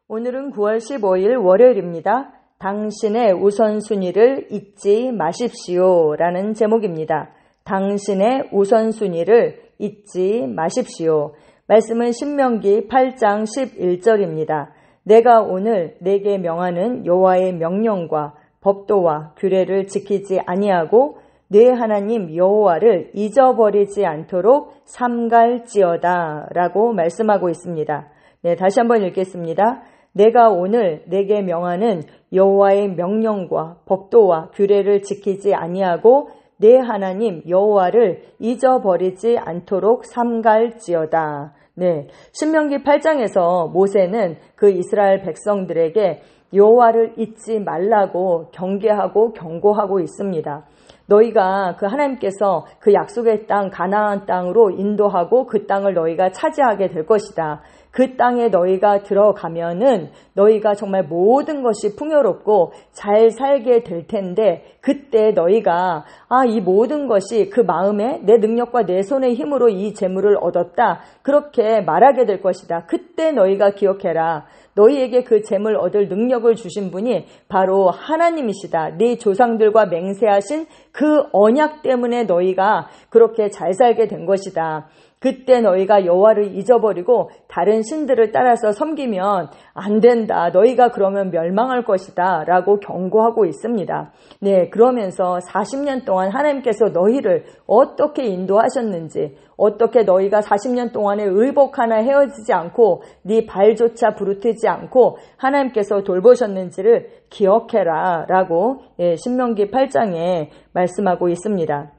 오늘은 9월 15일 월요일입니다. 당신의 우선순위를 잊지 마십시오 라는 제목입니다. 당신의 우선순위를 잊지 마십시오. 말씀은 신명기 8장 11절입니다. 내가 오늘 내게 명하는 여호와의 명령과 법도와 규례를 지키지 아니하고 네 하나님 여호와를 잊어버리지 않도록 삼갈지어다 라고 말씀하고 있습니다. 네, 다시 한번 읽겠습니다. 내가 오늘 내게 명하는 여호와의 명령과 법도와 규례를 지키지 아니하고 내 하나님 여호와를 잊어버리지 않도록 삼갈지어다. 네, 신명기 8장에서 모세는 그 이스라엘 백성들에게 여호와를 잊지 말라고 경계하고 경고하고 있습니다. 너희가 그 하나님께서 그 약속의 땅 가나안 땅으로 인도하고 그 땅을 너희가 차지하게 될 것이다. 그 땅에 너희가 들어가면은 너희가 정말 모든 것이 풍요롭고 잘 살게 될 텐데 그때 너희가 이 모든 것이 그 마음에 내 능력과 내 손의 힘으로 이 재물을 얻었다. 그렇게 말하게 될 것이다. 그때 너희가 기억해라. 너희에게 그 재물 얻을 능력을 주신 분이 바로 하나님이시다. 네 조상들과 맹세하신 그 언약 때문에 너희가 그렇게 잘 살게 된 것이다. 그때 너희가 여호와를 잊어버리고 다른 신들을 따라서 섬기면 안 된다. 너희가 그러면 멸망할 것이다. 라고 경고하고 있습니다. 네, 그러면서 40년 동안 하나님께서 너희를 어떻게 인도하셨는지, 어떻게 너희가 40년 동안에 의복 하나 헤어지지 않고 네 발조차 부르트지 않고 하나님께서 돌보셨는지를 기억해라. 라고 신명기 8장에 말씀하고 있습니다.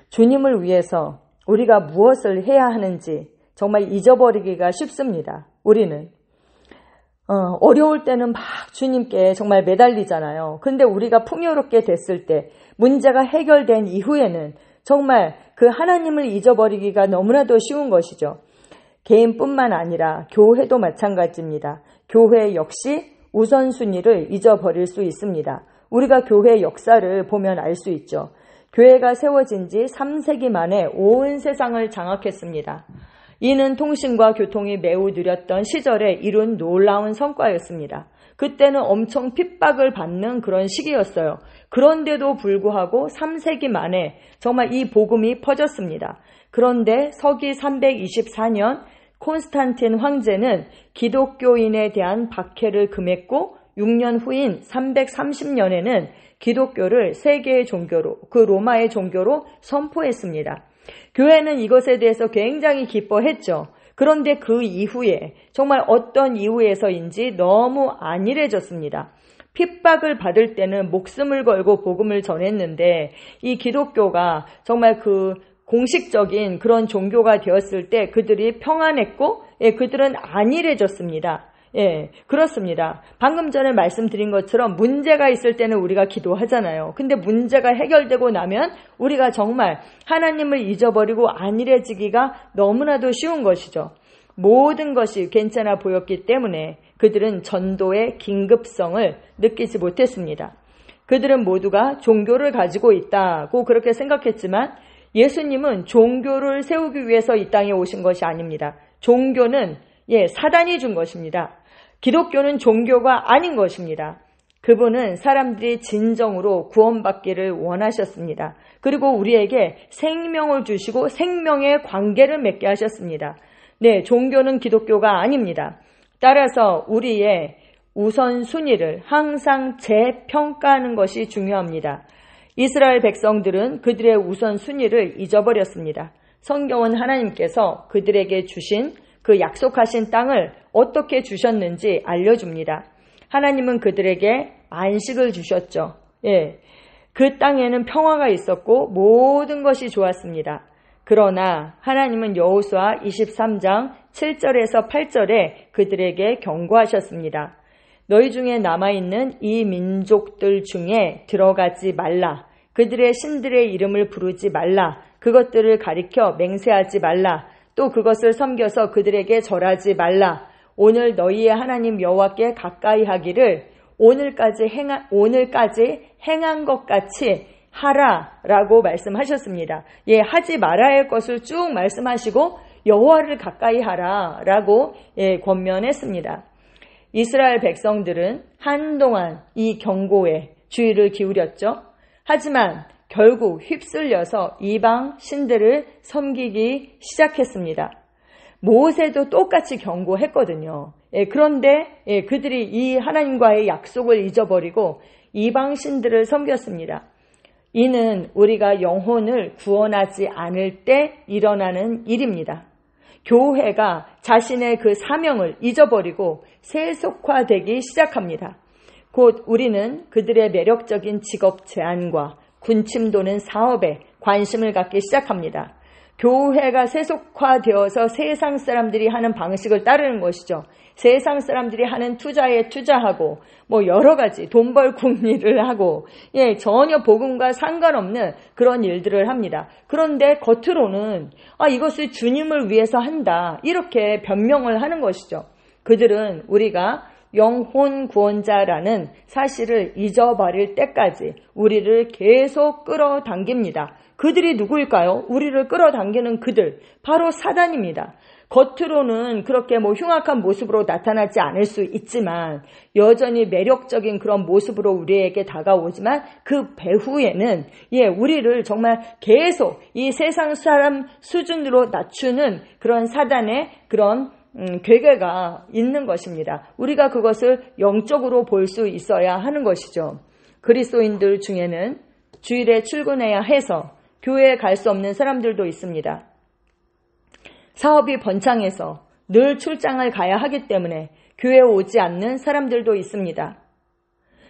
주님을 위해서 우리가 무엇을 해야 하는지 정말 잊어버리기가 쉽습니다. 우리는 어려울 때는 막 주님께 정말 매달리잖아요. 근데 우리가 풍요롭게 됐을 때 문제가 해결된 이후에는 정말 그 하나님을 잊어버리기가 너무나도 쉬운 것이죠. 개인뿐만 아니라 교회도 마찬가지입니다. 교회 역시 우선순위를 잊어버릴 수 있습니다. 우리가 교회의 역사를 보면 알 수 있죠. 교회가 세워진 지 3세기 만에 온 세상을 장악했습니다. 이는 통신과 교통이 매우 느렸던 시절에 이룬 놀라운 성과였습니다. 그때는 엄청 핍박을 받는 그런 시기였어요. 그런데도 불구하고 3세기 만에 정말 이 복음이 퍼졌습니다. 그런데 서기 324년 콘스탄틴 황제는 기독교인에 대한 박해를 금했고 6년 후인 330년에는 기독교를 세계의 종교로, 그 로마의 종교로 선포했습니다. 교회는 이것에 대해서 굉장히 기뻐했죠. 그런데 그 이후에 정말 어떤 이유에서인지 너무 안일해졌습니다. 핍박을 받을 때는 목숨을 걸고 복음을 전했는데 이 기독교가 정말 그 공식적인 그런 종교가 되었을 때 그들이 평안했고 그들은 안일해졌습니다. 그렇습니다. 방금 전에 말씀드린 것처럼 문제가 있을 때는 우리가 기도하잖아요. 근데 문제가 해결되고 나면 우리가 정말 하나님을 잊어버리고 안일해지기가 너무나도 쉬운 것이죠. 모든 것이 괜찮아 보였기 때문에 그들은 전도의 긴급성을 느끼지 못했습니다. 그들은 모두가 종교를 가지고 있다고 그렇게 생각했지만 예수님은 종교를 세우기 위해서 이 땅에 오신 것이 아닙니다. 종교는 사단이 준 것입니다. 기독교는 종교가 아닌 것입니다. 그분은 사람들이 진정으로 구원받기를 원하셨습니다. 그리고 우리에게 생명을 주시고 생명의 관계를 맺게 하셨습니다. 네, 종교는 기독교가 아닙니다. 따라서 우리의 우선순위를 항상 재평가하는 것이 중요합니다. 이스라엘 백성들은 그들의 우선순위를 잊어버렸습니다. 성경은 하나님께서 그들에게 주신 그 약속하신 땅을 어떻게 주셨는지 알려줍니다. 하나님은 그들에게 안식을 주셨죠. 그 땅에는 평화가 있었고 모든 것이 좋았습니다. 그러나 하나님은 여호수아 23장 7절에서 8절에 그들에게 경고하셨습니다. 너희 중에 남아있는 이 민족들 중에 들어가지 말라. 그들의 신들의 이름을 부르지 말라. 그것들을 가리켜 맹세하지 말라. 또 그것을 섬겨서 그들에게 절하지 말라. 오늘 너희의 하나님 여호와께 가까이 하기를 오늘까지 행한 것 같이 하라라고 말씀하셨습니다. 하지 말아야 할 것을 쭉 말씀하시고 여호와를 가까이 하라라고 권면했습니다. 이스라엘 백성들은 한동안 이 경고에 주의를 기울였죠. 하지만 결국 휩쓸려서 이방 신들을 섬기기 시작했습니다. 모세도 똑같이 경고했거든요. 그런데 그들이 이 하나님과의 약속을 잊어버리고 이방 신들을 섬겼습니다. 이는 우리가 영혼을 구원하지 않을 때 일어나는 일입니다. 교회가 자신의 그 사명을 잊어버리고 세속화되기 시작합니다. 곧 우리는 그들의 매력적인 직업 제안과 군침 도는 사업에 관심을 갖기 시작합니다. 교회가 세속화되어서 세상 사람들이 하는 방식을 따르는 것이죠. 세상 사람들이 하는 투자에 투자하고 여러 가지 돈 벌 궁리를 하고 전혀 복음과 상관없는 그런 일들을 합니다. 그런데 겉으로는 이것을 주님을 위해서 한다 이렇게 변명을 하는 것이죠. 그들은 우리가 영혼 구원자라는 사실을 잊어버릴 때까지 우리를 계속 끌어당깁니다. 그들이 누구일까요? 우리를 끌어당기는 그들, 바로 사단입니다. 겉으로는 그렇게 흉악한 모습으로 나타나지 않을 수 있지만 여전히 매력적인 그런 모습으로 우리에게 다가오지만 그 배후에는 우리를 정말 계속 이 세상 사람 수준으로 낮추는 그런 사단의 그런 괴계가 있는 것입니다. 우리가 그것을 영적으로 볼 수 있어야 하는 것이죠. 그리스도인들 중에는 주일에 출근해야 해서 교회에 갈 수 없는 사람들도 있습니다. 사업이 번창해서 늘 출장을 가야 하기 때문에 교회에 오지 않는 사람들도 있습니다.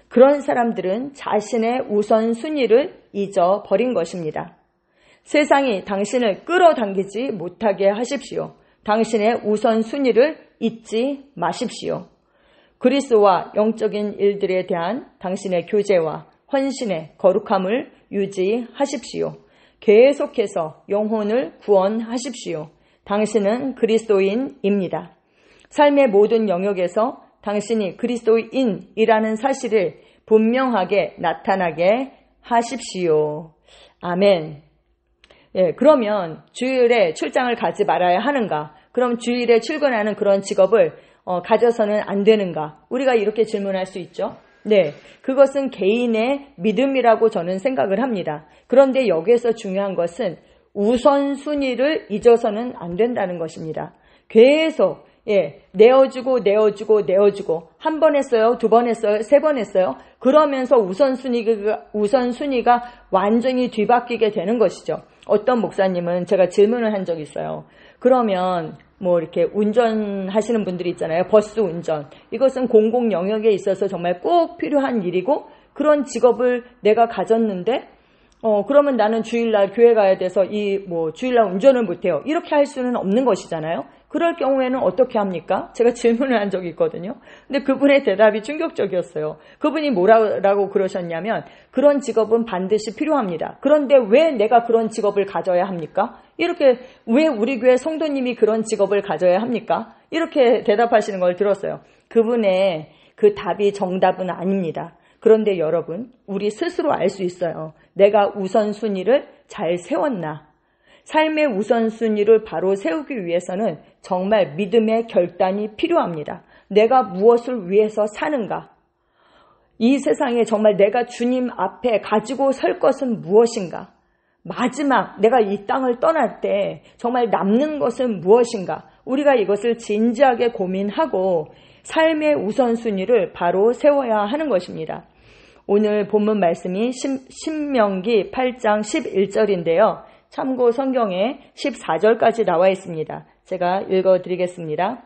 그런 사람들은 자신의 우선순위를 잊어버린 것입니다. 세상이 당신을 끌어당기지 못하게 하십시오. 당신의 우선순위를 잊지 마십시오. 그리스도와 영적인 일들에 대한 당신의 교제와 헌신의 거룩함을 유지하십시오. 계속해서 영혼을 구원하십시오. 당신은 그리스도인입니다. 삶의 모든 영역에서 당신이 그리스도인이라는 사실을 분명하게 나타나게 하십시오. 아멘. 그러면 주일에 출장을 가지 말아야 하는가? 그럼 주일에 출근하는 그런 직업을 가져서는 안 되는가? 우리가 이렇게 질문할 수 있죠. 네, 그것은 개인의 믿음이라고 저는 생각을 합니다. 그런데 여기에서 중요한 것은 우선순위를 잊어서는 안 된다는 것입니다. 계속 내어주고 한 번 했어요, 두 번 했어요, 세 번 했어요. 그러면서 우선순위가 완전히 뒤바뀌게 되는 것이죠. 어떤 목사님은 제가 질문을 한 적이 있어요. 그러면 이렇게 운전하시는 분들이 있잖아요. 버스 운전. 이것은 공공 영역에 있어서 정말 꼭 필요한 일이고 그런 직업을 내가 가졌는데 그러면 나는 주일날 교회 가야 돼서 주일날 운전을 못해요. 이렇게 할 수는 없는 것이잖아요. 그럴 경우에는 어떻게 합니까? 제가 질문을 한 적이 있거든요. 근데 그분의 대답이 충격적이었어요. 그분이 뭐라고 그러셨냐면 그런 직업은 반드시 필요합니다. 그런데 왜 내가 그런 직업을 가져야 합니까? 이렇게 왜 우리 교회 성도님이 그런 직업을 가져야 합니까? 이렇게 대답하시는 걸 들었어요. 그분의 그 답이 정답은 아닙니다. 그런데 여러분, 우리 스스로 알 수 있어요. 내가 우선순위를 잘 세웠나? 삶의 우선순위를 바로 세우기 위해서는 정말 믿음의 결단이 필요합니다. 내가 무엇을 위해서 사는가? 이 세상에 정말 내가 주님 앞에 가지고 설 것은 무엇인가? 마지막 내가 이 땅을 떠날 때 정말 남는 것은 무엇인가? 우리가 이것을 진지하게 고민하고 삶의 우선순위를 바로 세워야 하는 것입니다. 오늘 본문 말씀이 신명기 8장 11절인데요. 참고 성경에 14절까지 나와 있습니다. 제가 읽어드리겠습니다.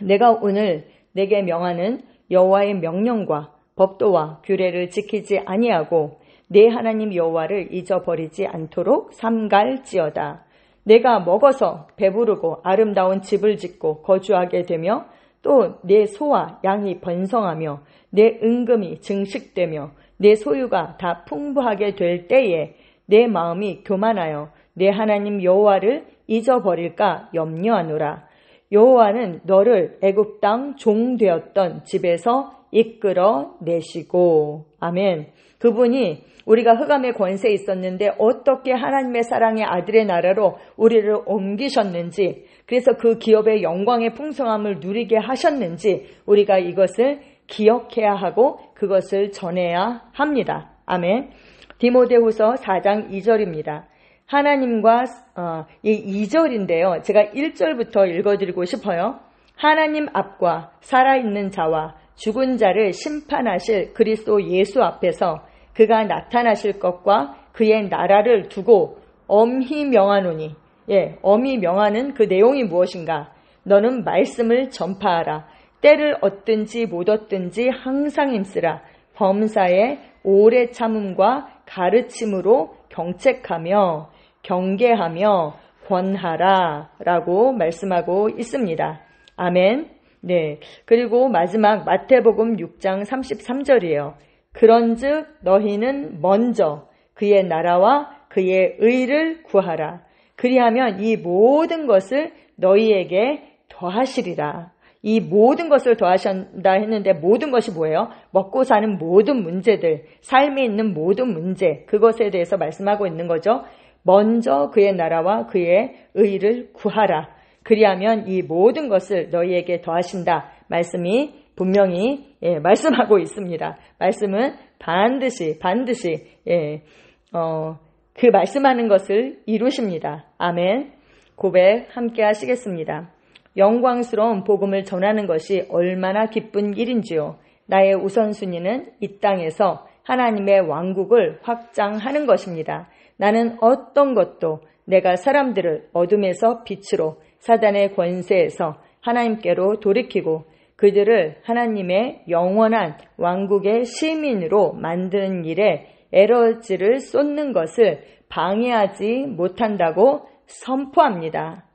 내가 오늘 내게 명하는 여호와의 명령과 법도와 규례를 지키지 아니하고 내 하나님 여호와를 잊어버리지 않도록 삼갈지어다. 내가 먹어서 배부르고 아름다운 집을 짓고 거주하게 되며 또 내 소와 양이 번성하며 내 은금이 증식되며 내 소유가 다 풍부하게 될 때에 내 마음이 교만하여 내 하나님 여호와를 잊어버릴까 염려하노라. 여호와는 너를 애굽 땅 종 되었던 집에서 이끌어 내시고. 아멘. 그분이 우리가 흑암의 권세에 있었는데 어떻게 하나님의 사랑의 아들의 나라로 우리를 옮기셨는지, 그래서 그 기업의 영광의 풍성함을 누리게 하셨는지 우리가 이것을 기억해야 하고 그것을 전해야 합니다. 아멘. 디모데후서 4장 2절입니다. 하나님과 이 2절인데요. 제가 1절부터 읽어드리고 싶어요. 하나님 앞과 살아있는 자와 죽은 자를 심판하실 그리스도 예수 앞에서 그가 나타나실 것과 그의 나라를 두고 엄히 명하노니. 엄히 명하는 그 내용이 무엇인가? 너는 말씀을 전파하라. 때를 얻든지 못 얻든지 항상 힘쓰라. 범사에 오래 참음과 가르침으로 경책하며 경계하며 권하라 라고 말씀하고 있습니다. 아멘. 네. 그리고 마지막 마태복음 6장 33절이에요. 그런즉 너희는 먼저 그의 나라와 그의 의를 구하라. 그리하면 이 모든 것을 너희에게 더하시리라. 이 모든 것을 더하신다 했는데 모든 것이 뭐예요? 먹고 사는 모든 문제들, 삶에 있는 모든 문제, 그것에 대해서 말씀하고 있는 거죠. 먼저 그의 나라와 그의 의를 구하라. 그리하면 이 모든 것을 너희에게 더하신다. 말씀이 분명히 말씀하고 있습니다. 말씀은 반드시 그 말씀하는 것을 이루십니다. 아멘. 고백 함께 하시겠습니다. 영광스러운 복음을 전하는 것이 얼마나 기쁜 일인지요. 나의 우선순위는 이 땅에서 하나님의 왕국을 확장하는 것입니다. 나는 어떤 것도 내가 사람들을 어둠에서 빛으로 사단의 권세에서 하나님께로 돌이키고 그들을 하나님의 영원한 왕국의 시민으로 만드는 일에 에너지를 쏟는 것을 방해하지 못한다고 선포합니다.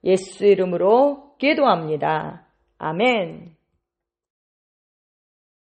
예수 이름으로 기도합니다. 아멘.